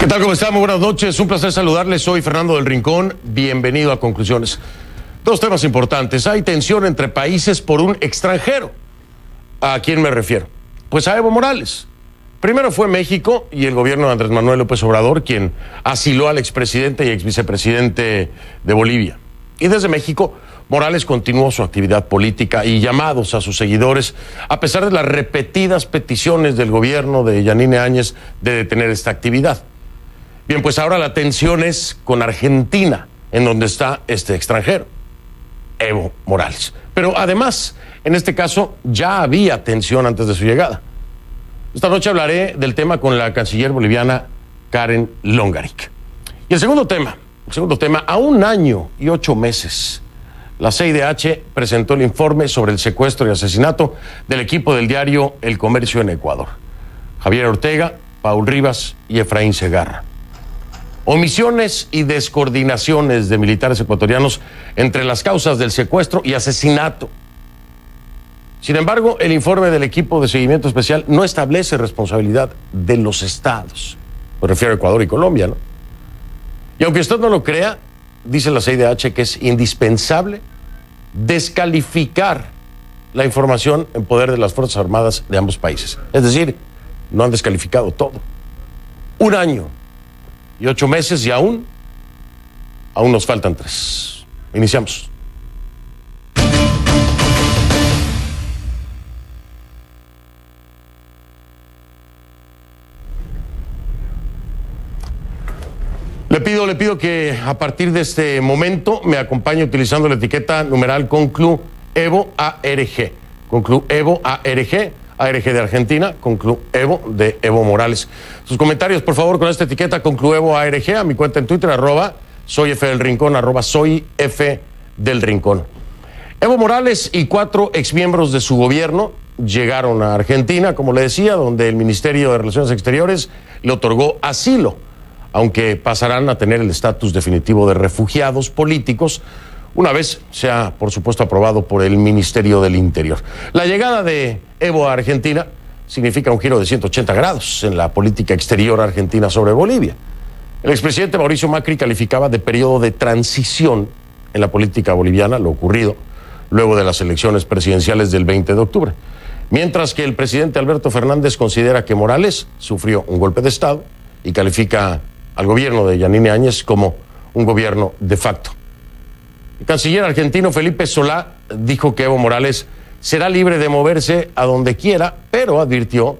¿Qué tal? ¿Cómo están? Muy buenas noches. Un placer saludarles. Soy Fernando del Rincón. Bienvenido a Conclusiones. Dos temas importantes. Hay tensión entre países por un extranjero. ¿A quién me refiero? Pues a Evo Morales. Primero fue México y el gobierno de Andrés Manuel López Obrador quien asiló al expresidente y exvicepresidente de Bolivia. Y desde México, Morales continuó su actividad política y llamados a sus seguidores, a pesar de las repetidas peticiones del gobierno de Yanine Áñez de detener esta actividad. Bien, pues ahora la tensión es con Argentina, en donde está este extranjero, Evo Morales. Pero además, en este caso, ya había tensión antes de su llegada. Esta noche hablaré del tema con la canciller boliviana Karen Longaric. Y el segundo tema, a 1 año y 8 meses, la CIDH presentó el informe sobre el secuestro y asesinato del equipo del diario El Comercio en Ecuador. Javier Ortega, Paul Rivas y Efraín Segarra. Omisiones y descoordinaciones de militares ecuatorianos entre las causas del secuestro y asesinato. Sin embargo, el informe del equipo de seguimiento especial no establece responsabilidad de los estados. Me refiero a Ecuador y Colombia, ¿no? Y aunque usted no lo crea, dice la CIDH que es indispensable descalificar la información en poder de las Fuerzas Armadas de ambos países. Es decir, no han descalificado todo. 1 año y 8 meses y aún nos faltan 3. Iniciamos. Le pido que a partir de este momento me acompañe utilizando la etiqueta numeral Conclu Evo ARG. Conclu Evo ARG. ARG de Argentina, Conclu Evo de Evo Morales. Sus comentarios, por favor, con esta etiqueta Conclu Evo ARG, a mi cuenta en Twitter, @soy F del Rincón, @soy F del Rincón. Evo Morales y 4 exmiembros de su gobierno llegaron a Argentina, como le decía, donde el Ministerio de Relaciones Exteriores le otorgó asilo, aunque pasarán a tener el estatus definitivo de refugiados políticos, una vez sea, por supuesto, aprobado por el Ministerio del Interior. La llegada de Evo a Argentina significa un giro de 180 grados en la política exterior argentina sobre Bolivia. El expresidente Mauricio Macri calificaba de periodo de transición en la política boliviana lo ocurrido luego de las elecciones presidenciales del 20 de octubre, mientras que el presidente Alberto Fernández considera que Morales sufrió un golpe de Estado y califica al gobierno de Yanine Áñez como un gobierno de facto. El canciller argentino Felipe Solá dijo que Evo Morales será libre de moverse a donde quiera, pero advirtió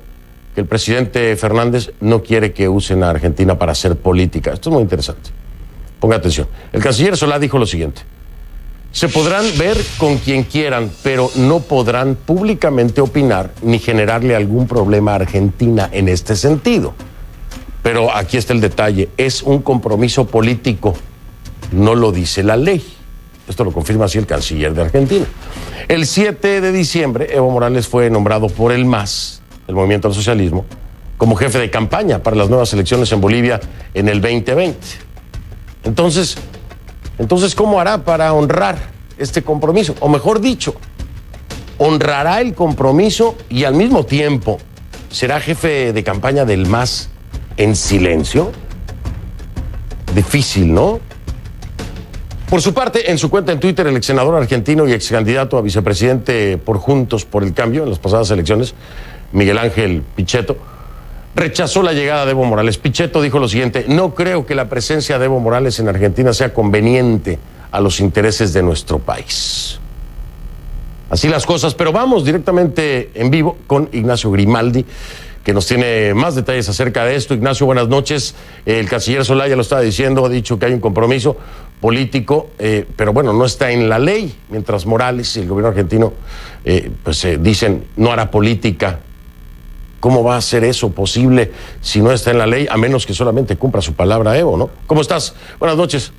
que el presidente Fernández no quiere que usen a Argentina para hacer política. Esto es muy interesante. Ponga atención. El canciller Solá dijo lo siguiente: se podrán ver con quien quieran, pero no podrán públicamente opinar ni generarle algún problema a Argentina en este sentido. Pero aquí está el detalle, es un compromiso político, no lo dice la ley. Esto lo confirma así el canciller de Argentina. El 7 de diciembre, Evo Morales fue nombrado por el MAS, el Movimiento al Socialismo, como jefe de campaña para las nuevas elecciones en Bolivia en el 2020. Entonces, ¿cómo hará para honrar este compromiso? O mejor dicho, honrará el compromiso y al mismo tiempo será jefe de campaña del MAS en silencio. Difícil, ¿no? Por su parte, en su cuenta en Twitter, el ex senador argentino y ex candidato a vicepresidente por Juntos por el Cambio en las pasadas elecciones, Miguel Ángel Pichetto, rechazó la llegada de Evo Morales. Pichetto dijo lo siguiente: no creo que la presencia de Evo Morales en Argentina sea conveniente a los intereses de nuestro país. Así las cosas, pero vamos directamente en vivo con Ignacio Grimaldi, que nos tiene más detalles acerca de esto. Ignacio, buenas noches. El canciller Solá ya lo estaba diciendo, ha dicho que hay un compromiso político, pero bueno, no está en la ley, mientras Morales y el gobierno argentino dicen no hará política. ¿Cómo va a ser eso posible si no está en la ley, a menos que solamente cumpla su palabra Evo, ¿no? ¿Cómo estás? Buenas noches.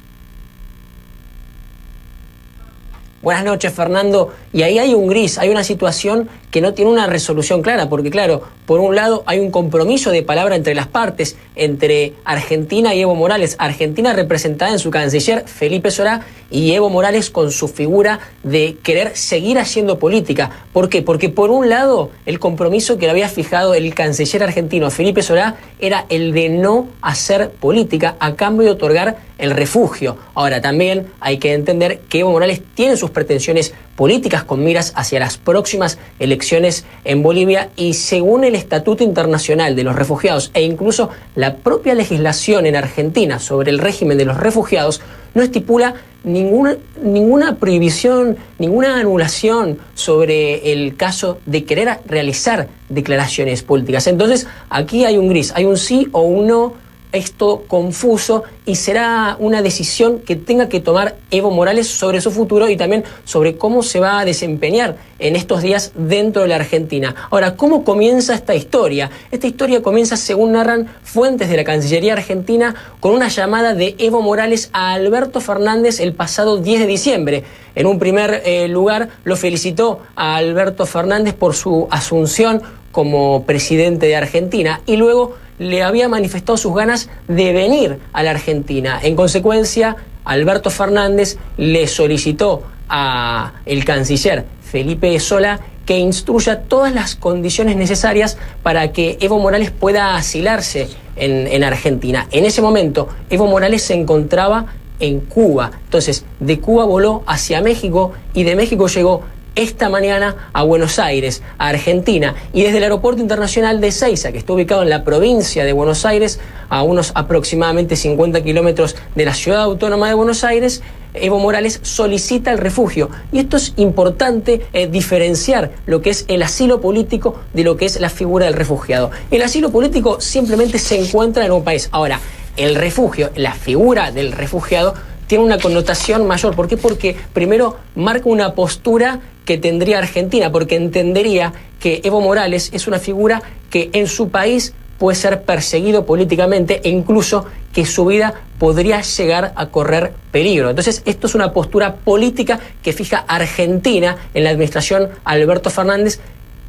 Buenas noches, Fernando. Y ahí hay un gris, hay una situación que no tiene una resolución clara, porque claro, por un lado hay un compromiso de palabra entre las partes, entre Argentina y Evo Morales, Argentina representada en su canciller Felipe Solá y Evo Morales con su figura de querer seguir haciendo política. ¿Por qué? Porque por un lado el compromiso que le había fijado el canciller argentino Felipe Solá era el de no hacer política a cambio de otorgar el refugio. Ahora también hay que entender que Evo Morales tiene sus pretensiones políticas con miras hacia las próximas elecciones en Bolivia y según el Estatuto Internacional de los Refugiados e incluso la propia legislación en Argentina sobre el régimen de los refugiados no estipula ninguna prohibición, ninguna anulación sobre el caso de querer realizar declaraciones políticas. Entonces aquí hay un gris, hay un sí o un no. Esto confuso y será una decisión que tenga que tomar Evo Morales sobre su futuro y también sobre cómo se va a desempeñar en estos días dentro de la Argentina. Ahora, ¿cómo comienza esta historia? Esta historia comienza, según narran fuentes de la Cancillería Argentina, con una llamada de Evo Morales a Alberto Fernández el pasado 10 de diciembre. En un primer lugar, lo felicitó a Alberto Fernández por su asunción como presidente de Argentina y luego le había manifestado sus ganas de venir a la Argentina. En consecuencia, Alberto Fernández le solicitó a el canciller Felipe Solá que instruya todas las condiciones necesarias para que Evo Morales pueda asilarse en Argentina. En ese momento, Evo Morales se encontraba en Cuba. Entonces, de Cuba voló hacia México y de México llegó esta mañana a Buenos Aires, a Argentina, y desde el Aeropuerto Internacional de Ezeiza, que está ubicado en la provincia de Buenos Aires, a unos aproximadamente 50 kilómetros de la ciudad autónoma de Buenos Aires, Evo Morales solicita el refugio. Y esto es importante diferenciar lo que es el asilo político de lo que es la figura del refugiado. El asilo político simplemente se encuentra en un país. Ahora, el refugio, la figura del refugiado, tiene una connotación mayor. ¿Por qué? Porque primero marca una postura que tendría Argentina, porque entendería que Evo Morales es una figura que en su país puede ser perseguido políticamente e incluso que su vida podría llegar a correr peligro. Entonces, esto es una postura política que fija Argentina en la administración Alberto Fernández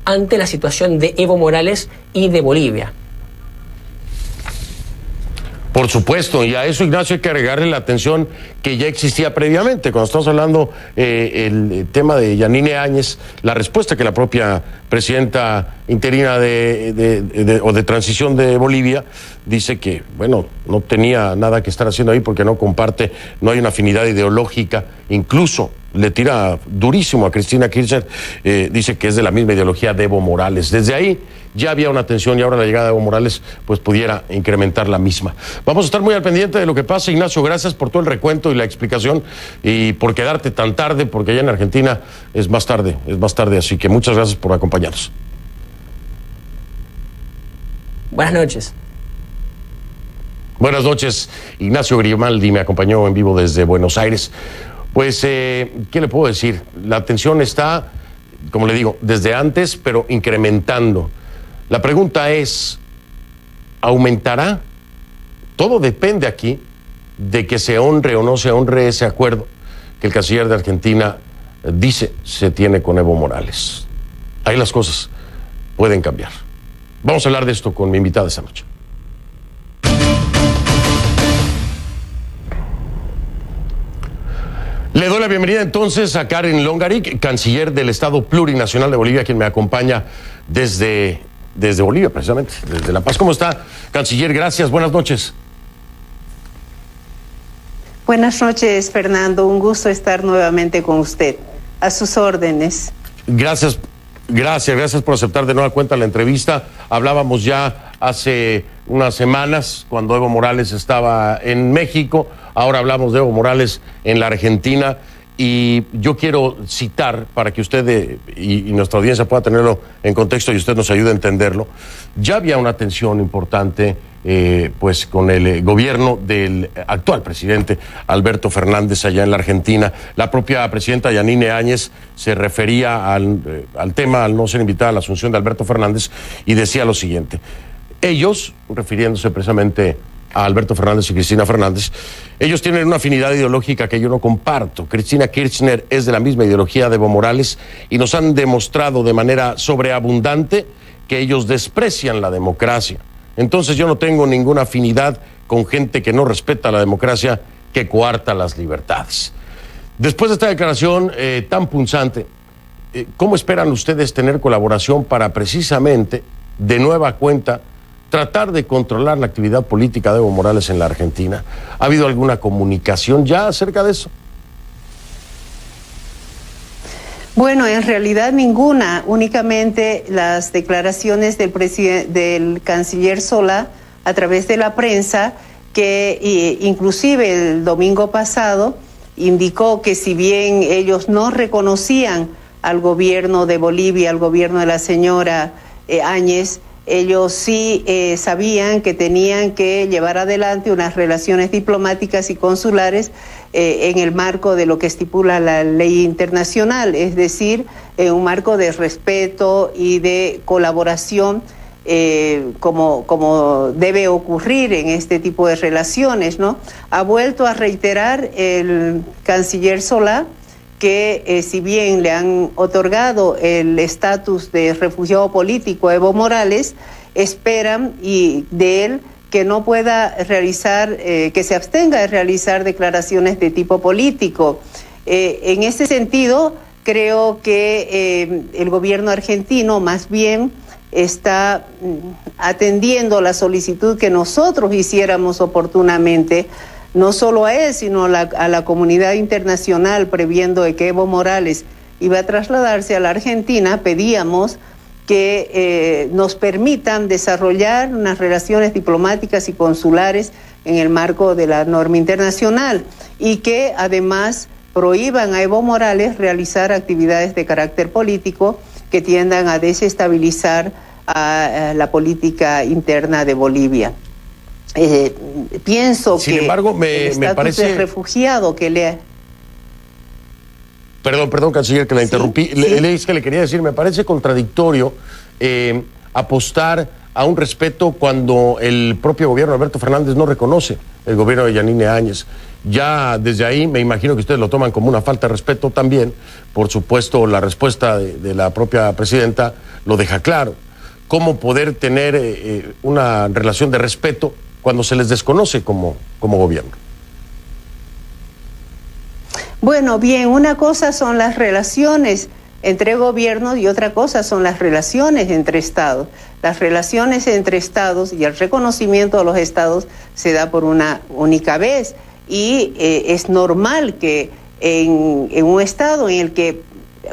ante la situación de Evo Morales y de Bolivia. Por supuesto, y a eso, Ignacio, hay que agregarle la atención que ya existía previamente. Cuando estamos hablando el tema de Yanine Áñez, la respuesta que la propia presidenta interina de transición de Bolivia dice que, bueno, no tenía nada que estar haciendo ahí porque no comparte, no hay una afinidad ideológica, incluso le tira durísimo a Cristina Kirchner, dice que es de la misma ideología de Evo Morales. Desde ahí ya había una tensión y ahora la llegada de Evo Morales pues pudiera incrementar la misma. Vamos a estar muy al pendiente de lo que pasa. Ignacio, gracias por todo el recuento y la explicación y por quedarte tan tarde, porque allá en Argentina es más tarde, así que muchas gracias por acompañarnos. Buenas noches. Buenas noches. Ignacio Grimaldi me acompañó en vivo desde Buenos Aires. Pues, ¿qué le puedo decir? La tensión está, como le digo, desde antes, pero incrementando. La pregunta es, ¿aumentará? Todo depende aquí de que se honre o no se honre ese acuerdo que el canciller de Argentina dice se tiene con Evo Morales. Ahí las cosas pueden cambiar. Vamos a hablar de esto con mi invitada esta noche. Le doy la bienvenida entonces a Karen Longarik, canciller del Estado Plurinacional de Bolivia, quien me acompaña desde Bolivia, precisamente, desde La Paz. ¿Cómo está, canciller? Gracias, buenas noches. Buenas noches, Fernando. Un gusto estar nuevamente con usted. A sus órdenes. Gracias por aceptar de nueva cuenta la entrevista. Hablábamos ya hace unas semanas cuando Evo Morales estaba en México. Ahora hablamos de Evo Morales en la Argentina y yo quiero citar para que usted y nuestra audiencia pueda tenerlo en contexto y usted nos ayude a entenderlo. Ya había una tensión importante pues con el gobierno del actual presidente Alberto Fernández allá en la Argentina. La propia presidenta Yanine Áñez se refería al tema, al no ser invitada a la asunción de Alberto Fernández, y decía lo siguiente: ellos, refiriéndose precisamente a Alberto Fernández y Cristina Fernández. Ellos tienen una afinidad ideológica que yo no comparto. Cristina Kirchner es de la misma ideología de Evo Morales y nos han demostrado de manera sobreabundante que ellos desprecian la democracia. Entonces yo no tengo ninguna afinidad con gente que no respeta la democracia, que coarta las libertades. Después de esta declaración tan punzante, ¿cómo esperan ustedes tener colaboración para precisamente, de nueva cuenta, tratar de controlar la actividad política de Evo Morales en la Argentina? ¿Ha habido alguna comunicación ya acerca de eso? Bueno, en realidad ninguna, únicamente las declaraciones del canciller Solá a través de la prensa, que inclusive el domingo pasado indicó que si bien ellos no reconocían al gobierno de Bolivia, al gobierno de la señora Áñez, ellos sí sabían que tenían que llevar adelante unas relaciones diplomáticas y consulares en el marco de lo que estipula la ley internacional, es decir, en un marco de respeto y de colaboración como debe ocurrir en este tipo de relaciones, ¿no? Ha vuelto a reiterar el canciller Solá que si bien le han otorgado el estatus de refugiado político a Evo Morales, esperan de él que no pueda realizar, que se abstenga de realizar declaraciones de tipo político. En ese sentido, creo que el gobierno argentino más bien está atendiendo la solicitud que nosotros hiciéramos oportunamente, no solo a él, sino a la comunidad internacional, previendo de que Evo Morales iba a trasladarse a la Argentina. Pedíamos que nos permitan desarrollar unas relaciones diplomáticas y consulares en el marco de la norma internacional y que además prohíban a Evo Morales realizar actividades de carácter político que tiendan a desestabilizar a la política interna de Bolivia. Pienso Sin que embargo, el estatus de refugiado que le... Perdón, canciller, que la interrumpí. Sí. Le quería decir, me parece contradictorio apostar a un respeto cuando el propio gobierno de Alberto Fernández no reconoce el gobierno de Yanine Áñez. Ya desde ahí me imagino que ustedes lo toman como una falta de respeto también. Por supuesto, la respuesta de la propia presidenta lo deja claro. ¿Cómo poder tener una relación de respeto cuando se les desconoce como gobierno? Bueno, bien, una cosa son las relaciones entre gobiernos y otra cosa son las relaciones entre estados. Las relaciones entre estados y el reconocimiento de los estados se da por una única vez y es normal que en un estado en el que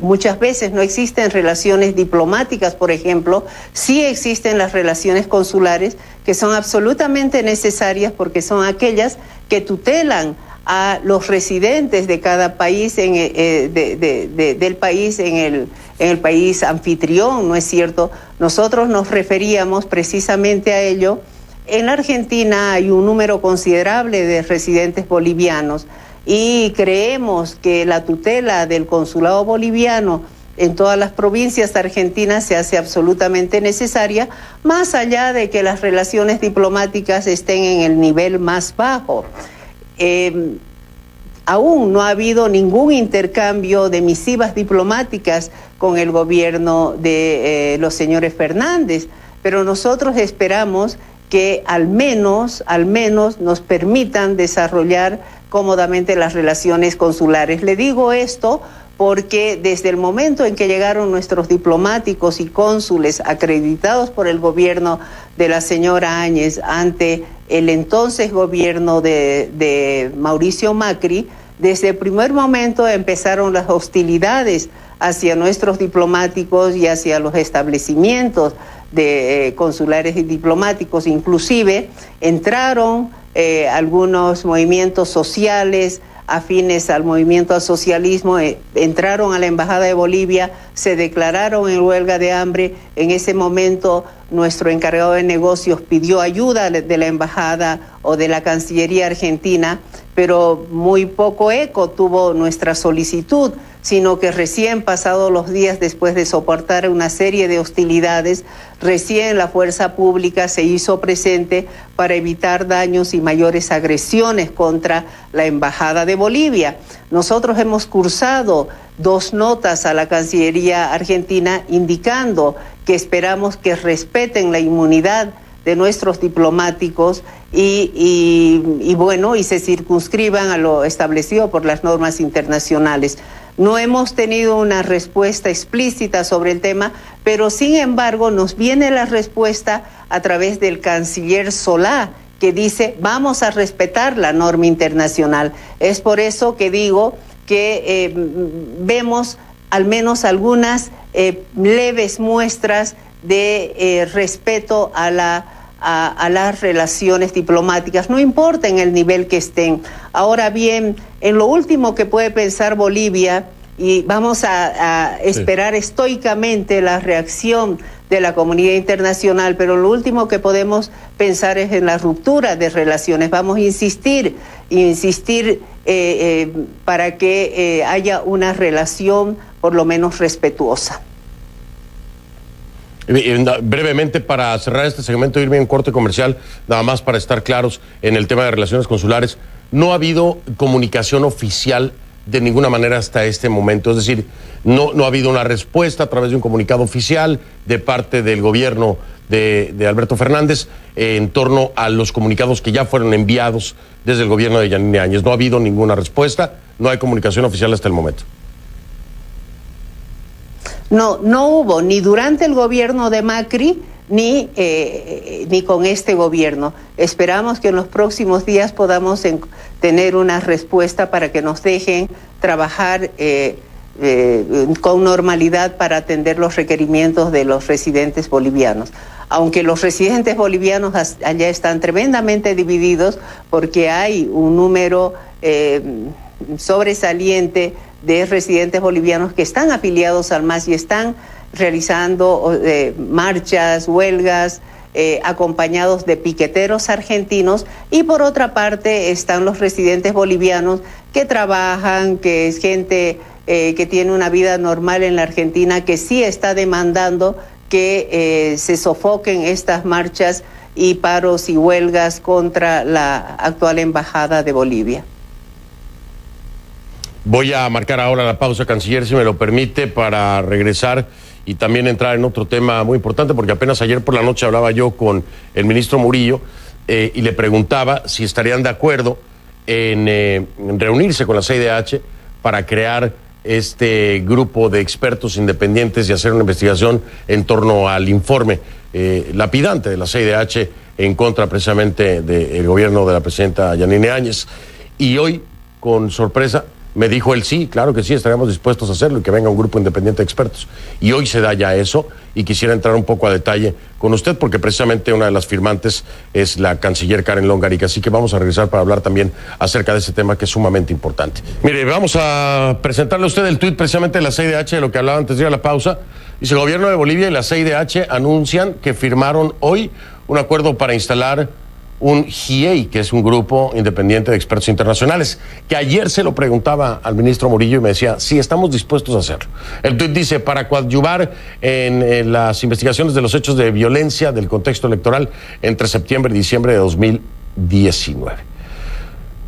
muchas veces no existen relaciones diplomáticas, por ejemplo, sí existen las relaciones consulares que son absolutamente necesarias porque son aquellas que tutelan a los residentes de cada país, del país en el país anfitrión, ¿no es cierto? Nosotros nos referíamos precisamente a ello. En la Argentina hay un número considerable de residentes bolivianos y creemos que la tutela del consulado boliviano en todas las provincias argentinas se hace absolutamente necesaria, más allá de que las relaciones diplomáticas estén en el nivel más bajo. Aún no ha habido ningún intercambio de misivas diplomáticas con el gobierno de los señores Fernández, pero nosotros esperamos que al menos nos permitan desarrollar cómodamente las relaciones consulares. Le digo esto porque desde el momento en que llegaron nuestros diplomáticos y cónsules acreditados por el gobierno de la señora Áñez ante el entonces gobierno de Mauricio Macri, desde el primer momento empezaron las hostilidades hacia nuestros diplomáticos y hacia los establecimientos de consulares y diplomáticos. Inclusive entraron algunos movimientos sociales afines al movimiento al socialismo, entraron a la Embajada de Bolivia, se declararon en huelga de hambre. En ese momento nuestro encargado de negocios pidió ayuda de la Embajada o de la Cancillería Argentina, pero muy poco eco tuvo nuestra solicitud. sino que recién pasados los días después de soportar una serie de hostilidades, recién la fuerza pública se hizo presente para evitar daños y mayores agresiones contra la Embajada de Bolivia. Nosotros hemos cursado 2 notas a la Cancillería argentina indicando que esperamos que respeten la inmunidad de nuestros diplomáticos y se circunscriban a lo establecido por las normas internacionales. No hemos tenido una respuesta explícita sobre el tema, pero sin embargo nos viene la respuesta a través del canciller Solá, que dice vamos a respetar la norma internacional. Es por eso que digo que vemos al menos algunas leves muestras de respeto a las relaciones diplomáticas, no importa en el nivel que estén. Ahora bien, en lo último que puede pensar Bolivia, y vamos a esperar estoicamente la reacción de la comunidad internacional, pero lo último que podemos pensar es en la ruptura de relaciones. Vamos a insistir para que haya una relación por lo menos respetuosa. Brevemente, para cerrar este segmento, irme en corte comercial, nada más para estar claros en el tema de relaciones consulares, no ha habido comunicación oficial de ninguna manera hasta este momento, es decir, no ha habido una respuesta a través de un comunicado oficial de parte del gobierno de Alberto Fernández en torno a los comunicados que ya fueron enviados desde el gobierno de Yanine Áñez. No ha habido ninguna respuesta, no hay comunicación oficial hasta el momento. No hubo ni durante el gobierno de Macri ni con este gobierno. Esperamos que en los próximos días podamos tener una respuesta para que nos dejen trabajar con normalidad para atender los requerimientos de los residentes bolivianos. Aunque los residentes bolivianos allá están tremendamente divididos porque hay un número sobresaliente de residentes bolivianos que están afiliados al MAS y están realizando marchas, huelgas, acompañados de piqueteros argentinos, y por otra parte están los residentes bolivianos que trabajan, que es gente que tiene una vida normal en la Argentina, que sí está demandando que se sofoquen estas marchas y paros y huelgas contra la actual Embajada de Bolivia. Voy a marcar ahora la pausa, canciller, si me lo permite, para regresar y también entrar en otro tema muy importante, porque apenas ayer por la noche hablaba yo con el ministro Murillo y le preguntaba si estarían de acuerdo en reunirse con la CIDH para crear este grupo de expertos independientes y hacer una investigación en torno al informe lapidante de la CIDH en contra precisamente del gobierno de la presidenta Yanine Áñez. Y hoy, con sorpresa, me dijo él sí, claro que sí, estaríamos dispuestos a hacerlo y que venga un grupo independiente de expertos. Y hoy se da ya eso y quisiera entrar un poco a detalle con usted porque precisamente una de las firmantes es la canciller Karen Longaric. Así que vamos a regresar para hablar también acerca de ese tema que es sumamente importante. Mire, vamos a presentarle a usted el tuit precisamente de la CIDH de lo que hablaba antes de ir a la pausa. Dice: el gobierno de Bolivia y la CIDH anuncian que firmaron hoy un acuerdo para instalar un GIEI, que es un grupo independiente de expertos internacionales, que ayer se lo preguntaba al ministro Murillo y me decía, sí, estamos dispuestos a hacerlo. El tuit dice: para coadyuvar en las investigaciones de los hechos de violencia del contexto electoral entre septiembre y diciembre de 2019.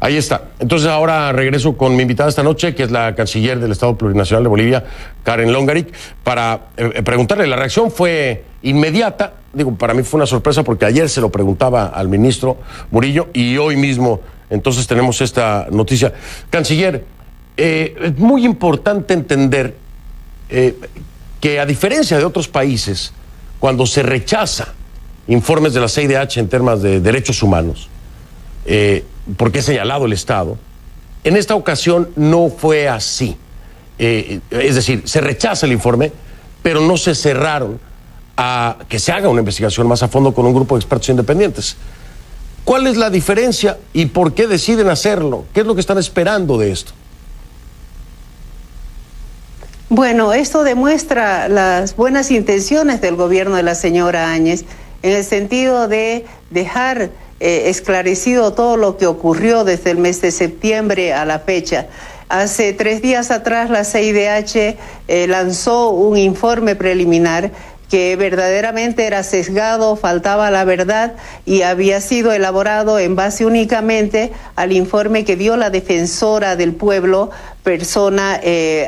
Ahí está. Entonces ahora regreso con mi invitada esta noche, que es la canciller del Estado Plurinacional de Bolivia, Karen Longaric, para preguntarle. La reacción fue inmediata. Digo, para mí fue una sorpresa porque ayer se lo preguntaba al ministro Murillo y hoy mismo entonces tenemos esta noticia. Canciller, es muy importante entender que a diferencia de otros países, cuando se rechaza informes de la CIDH en temas de derechos humanos, porque es señalado el Estado, en esta ocasión no fue así. Es decir, se rechaza el informe, pero no se cerraron a que se haga una investigación más a fondo con un grupo de expertos independientes. ¿Cuál es la diferencia y por qué deciden hacerlo? ¿Qué es lo que están esperando de esto? Bueno, esto demuestra las buenas intenciones del gobierno de la señora Áñez en el sentido de dejar esclarecido todo lo que ocurrió desde el mes de septiembre a la fecha. Hace 3 días atrás la CIDH lanzó un informe preliminar que verdaderamente era sesgado, faltaba la verdad y había sido elaborado en base únicamente al informe que dio la defensora del pueblo, persona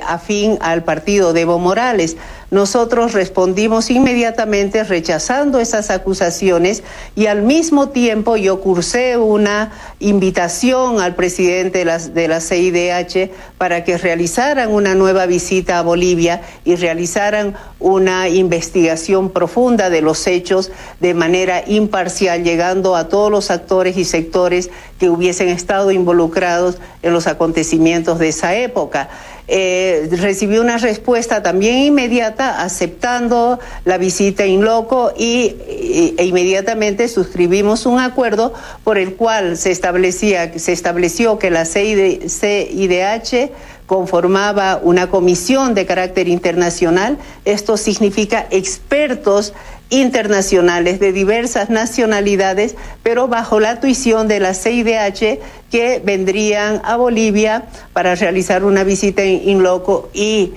afín al partido de Evo Morales. Nosotros respondimos inmediatamente rechazando esas acusaciones y al mismo tiempo yo cursé una invitación al presidente de la CIDH para que realizaran una nueva visita a Bolivia y realizaran una investigación profunda de los hechos de manera imparcial, llegando a todos los actores y sectores que hubiesen estado involucrados en los acontecimientos de esa época. Recibí una respuesta también inmediata aceptando la visita in loco e inmediatamente suscribimos un acuerdo por el cual se estableció que la CIDH conformaba una comisión de carácter internacional. Esto significa expertos internacionales de diversas nacionalidades, pero bajo la tuición de la CIDH, que vendrían a Bolivia para realizar una visita in loco y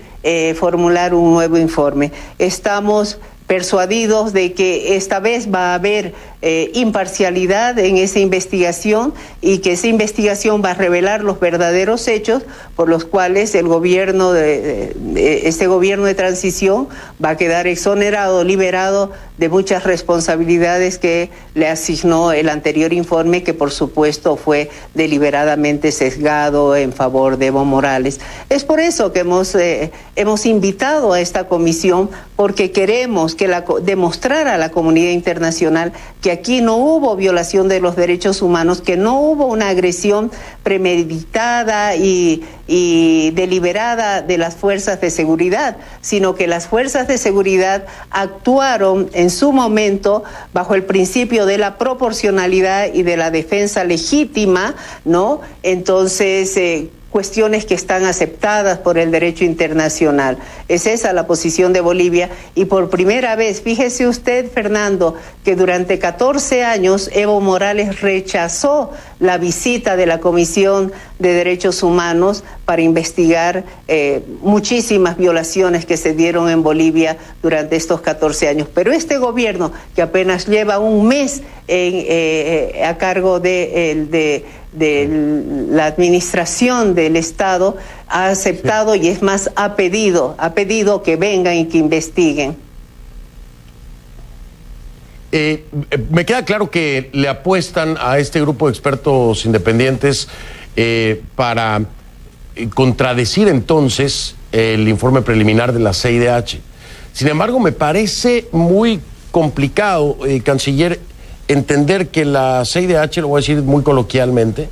formular un nuevo informe. Estamos persuadidos de que esta vez va a haber imparcialidad en esa investigación y que esa investigación va a revelar los verdaderos hechos por los cuales el gobierno este gobierno de transición va a quedar exonerado, liberado de muchas responsabilidades que le asignó el anterior informe, que por supuesto fue deliberadamente sesgado en favor de Evo Morales. Es por eso que hemos invitado a esta comisión, porque queremos que demostrar a la comunidad internacional que aquí no hubo violación de los derechos humanos, que no hubo una agresión premeditada y deliberada de las fuerzas de seguridad, sino que las fuerzas de seguridad actuaron en su momento bajo el principio de la proporcionalidad y de la defensa legítima, ¿no? Entonces, cuestiones que están aceptadas por el derecho internacional. Es esa la posición de Bolivia y por primera vez, fíjese usted, Fernando, que durante 14 años Evo Morales rechazó la visita de la Comisión de Derechos Humanos para investigar muchísimas violaciones que se dieron en Bolivia durante estos 14 años. Pero este gobierno, que apenas lleva un mes a cargo de la administración del Estado, ha aceptado y es más, ha pedido que vengan y que investiguen. Me queda claro que le apuestan a este grupo de expertos independientes para contradecir entonces el informe preliminar de la CIDH. Sin embargo, me parece muy complicado, canciller, entender que la CIDH, lo voy a decir muy coloquialmente,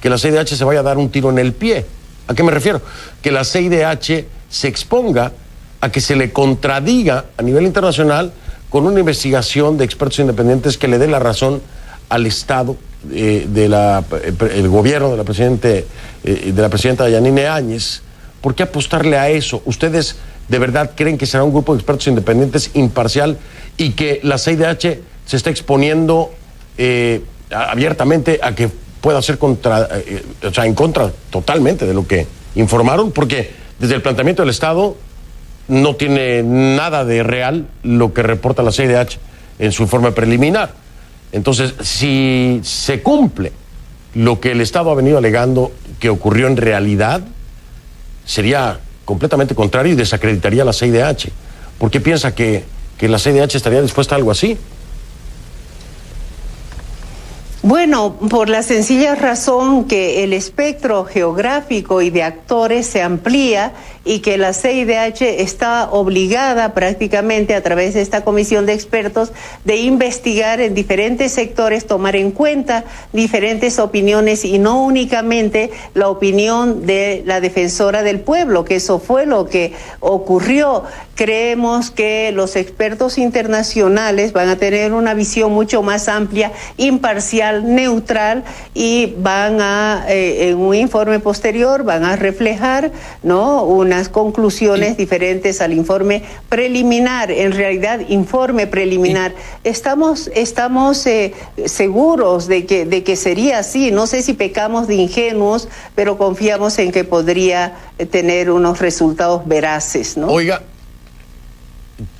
que la CIDH se vaya a dar un tiro en el pie. ¿A qué me refiero? Que la CIDH se exponga a que se le contradiga a nivel internacional con una investigación de expertos independientes que le dé la razón al Estado el gobierno de la presidenta Yanine Áñez. ¿Por qué apostarle a eso? ¿Ustedes de verdad creen que será un grupo de expertos independientes imparcial y que la CIDH se está exponiendo abiertamente a que pueda ser en contra totalmente de lo que informaron? Porque desde el planteamiento del Estado no tiene nada de real lo que reporta la CIDH en su informe preliminar. Entonces, si se cumple lo que el Estado ha venido alegando que ocurrió en realidad, sería completamente contrario y desacreditaría a la CIDH. ¿Por qué piensa que la CIDH estaría dispuesta a algo así? Bueno, por la sencilla razón que el espectro geográfico y de actores se amplía y que la CIDH está obligada prácticamente a través de esta comisión de expertos de investigar en diferentes sectores, tomar en cuenta diferentes opiniones y no únicamente la opinión de la defensora del pueblo, que eso fue lo que ocurrió. Creemos que los expertos internacionales van a tener una visión mucho más amplia, imparcial, neutral, y van a, en un informe posterior, van a reflejar, ¿no?, una unas conclusiones diferentes al informe preliminar, en realidad informe preliminar. Estamos seguros de que sería así. No sé si pecamos de ingenuos, pero confiamos en que podría tener unos resultados veraces, ¿no? Oiga,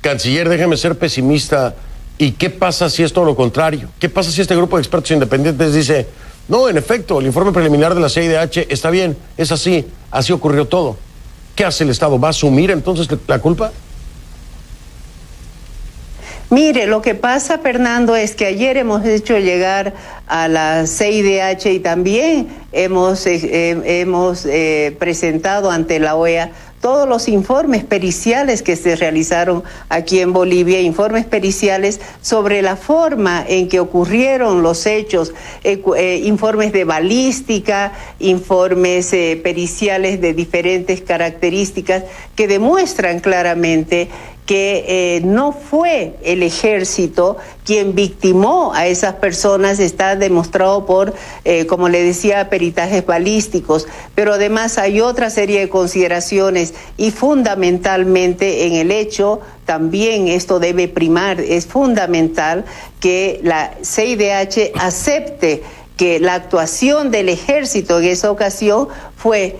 canciller, déjeme ser pesimista. ¿Y qué pasa si es todo lo contrario? ¿Qué pasa si este grupo de expertos independientes dice, no, en efecto, el informe preliminar de la CIDH está bien, es así ocurrió todo? ¿Qué hace el Estado? ¿Va a asumir entonces la culpa? Mire, lo que pasa, Fernando, es que ayer hemos hecho llegar a la CIDH y también hemos presentado ante la OEA todos los informes periciales que se realizaron aquí en Bolivia, informes periciales sobre la forma en que ocurrieron los hechos, informes de balística, informes periciales de diferentes características que demuestran claramente que no fue el ejército quien victimó a esas personas. Está demostrado por, como le decía, peritajes balísticos, pero además hay otra serie de consideraciones y fundamentalmente en el hecho, también esto debe primar, es fundamental que la CIDH acepte que la actuación del ejército en esa ocasión fue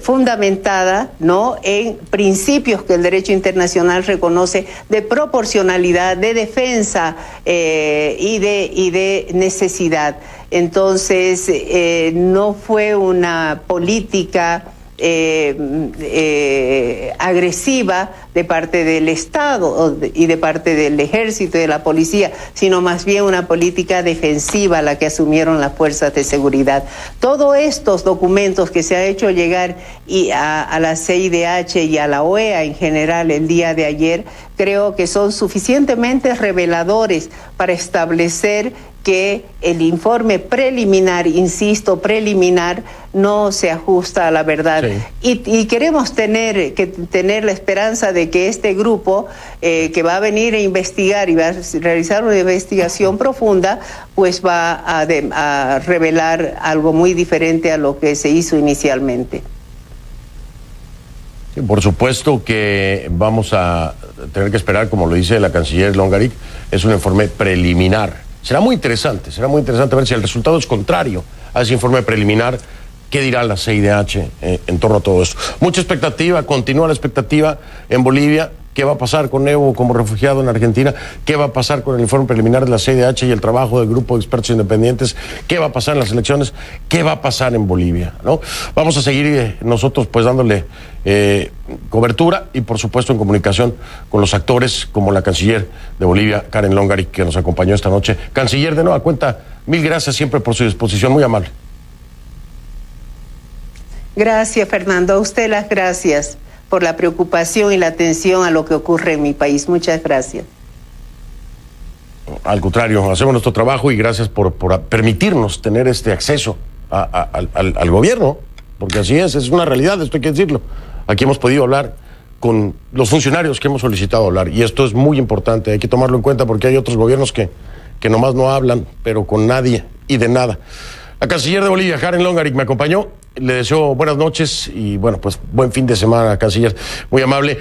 fundamentada, ¿no?, en principios que el derecho internacional reconoce de proporcionalidad, de defensa y de necesidad. Entonces, no fue una política agresiva de parte del Estado y de parte del ejército y de la policía, sino más bien una política defensiva la que asumieron las fuerzas de seguridad. Todos estos documentos que se ha hecho llegar a la CIDH y a la OEA en general el día de ayer, creo que son suficientemente reveladores para establecer que el informe preliminar, insisto, preliminar, no se ajusta a la verdad. Sí. Y queremos tener la esperanza de que este grupo que va a venir a investigar y va a realizar una investigación profunda, pues va a revelar algo muy diferente a lo que se hizo inicialmente. Sí, por supuesto que vamos a tener que esperar, como lo dice la canciller Longarik, es un informe preliminar. Será muy interesante ver si el resultado es contrario a ese informe preliminar. ¿Qué dirá la CIDH en torno a todo esto? Mucha expectativa, continúa la expectativa en Bolivia. ¿Qué va a pasar con Evo como refugiado en Argentina? ¿Qué va a pasar con el informe preliminar de la CIDH y el trabajo del grupo de expertos independientes? ¿Qué va a pasar en las elecciones? ¿Qué va a pasar en Bolivia? ¿No? Vamos a seguir nosotros pues dándole cobertura y por supuesto en comunicación con los actores como la canciller de Bolivia, Karen Longarik, que nos acompañó esta noche. Canciller, de nueva cuenta, mil gracias siempre por su disposición, muy amable. Gracias, Fernando. A usted las gracias por la preocupación y la atención a lo que ocurre en mi país. Muchas gracias. Al contrario, hacemos nuestro trabajo y gracias por permitirnos tener este acceso al gobierno, porque así es una realidad, esto hay que decirlo. Aquí hemos podido hablar con los funcionarios que hemos solicitado hablar y esto es muy importante, hay que tomarlo en cuenta porque hay otros gobiernos que nomás no hablan, pero con nadie y de nada. La canciller de Bolivia, Karen Longarik, me acompañó. Le deseo buenas noches y, bueno, pues buen fin de semana, canciller. Muy amable.